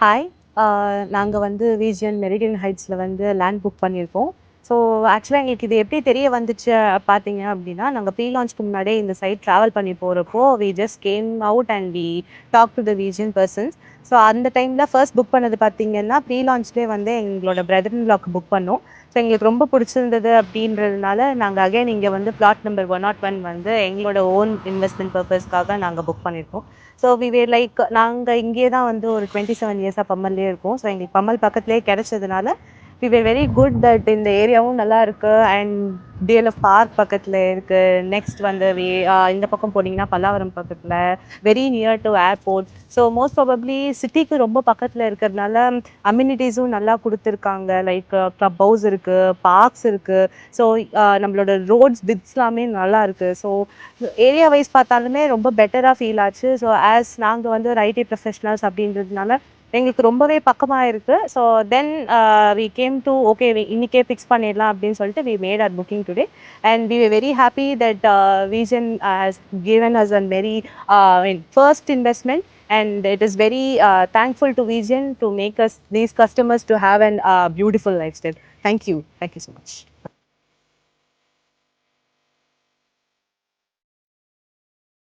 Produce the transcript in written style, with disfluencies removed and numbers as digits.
Hi. நாங்க வந்து விஜிஎன் meridian ஹைட்ஸ்ல வந்து லேண்ட் புக் பண்ணியிருக்கோம். ஸோ ஆக்சுவலா எங்களுக்கு இது எப்படி தெரிய வந்துச்சு பார்த்தீங்க அப்படின்னா, நாங்க ப்ரீ லான்ச்க்கு முன்னாடியே இந்த சைட் ட்ராவல் பண்ணி போறப்போ, we just came out and we talk to the VGN persons. So அந்த டைம்ல ஃபர்ஸ்ட் புக் பண்ணது பார்த்தீங்கன்னா, ப்ரீ லான்ச்லயே வந்து எங்களோட பிரதர் இன் லாக்கு புக் பண்ணோம். ஸோ எங்களுக்கு ரொம்ப பிடிச்சிருந்தது அப்படின்றதுனால, நாங்க அகைன் இங்க வந்து பிளாட் நம்பர் 101 வந்து எங்களோட ஓன் இன்வெஸ்ட்மென்ட் பர்ப்பஸ்க்காக நாங்க புக் பண்ணியிருக்கோம். ஸோ வி வேர் லைக் நாங்க இங்கேயே தான் வந்து ஒரு 27 இயர்ஸா பம்மல்லே இருக்கோம். ஸோ எங்களுக்கு பம்மல் பக்கத்திலேயே கிடைச்சதுனால, we were very good that இந்த ஏரியாவும் நல்லா இருக்கு அண்ட் டிஎல்எஃப் பார்க் பக்கத்துல இருக்கு. நெக்ஸ்ட் வந்து இந்த பக்கம் போனீங்கன்னா பல்லாவரம் பக்கத்துல, very near to airport. So most probably சிட்டிக்கு ரொம்ப பக்கத்துல இருக்கிறதுனால அம்யூனிட்டிஸும் நல்லா குடுத்துருக்காங்க. லைக் கிளப் ஹவுஸ் இருக்கு, பார்க்ஸ் இருக்கு. ஸோ நம்மளோட ரோட்ஸ் பிட்ஸ் எல்லாமே நல்லா இருக்கு. ஸோ ஏரியா வைஸ் பார்த்தாலுமே ரொம்ப பெட்டரா ஃபீல் ஆச்சு. ஸோ நாங்க வந்து ஒரு ஐடி ப்ரொஃபஷனல்ஸ் அப்படின்றதுனால எங்களுக்கு ரொம்பவே பக்கமா இருக்கு. So then we came to okay இன்னைக்கே ஃபிக்ஸ் பண்ணிடலாம் அப்படின்னு சொல்லிட்டு we made our booking today and we very happy that VGN has given us a very first investment, and it is very thankful to Vision to make us these customers to have an beautiful lifestyle. Thank you so much.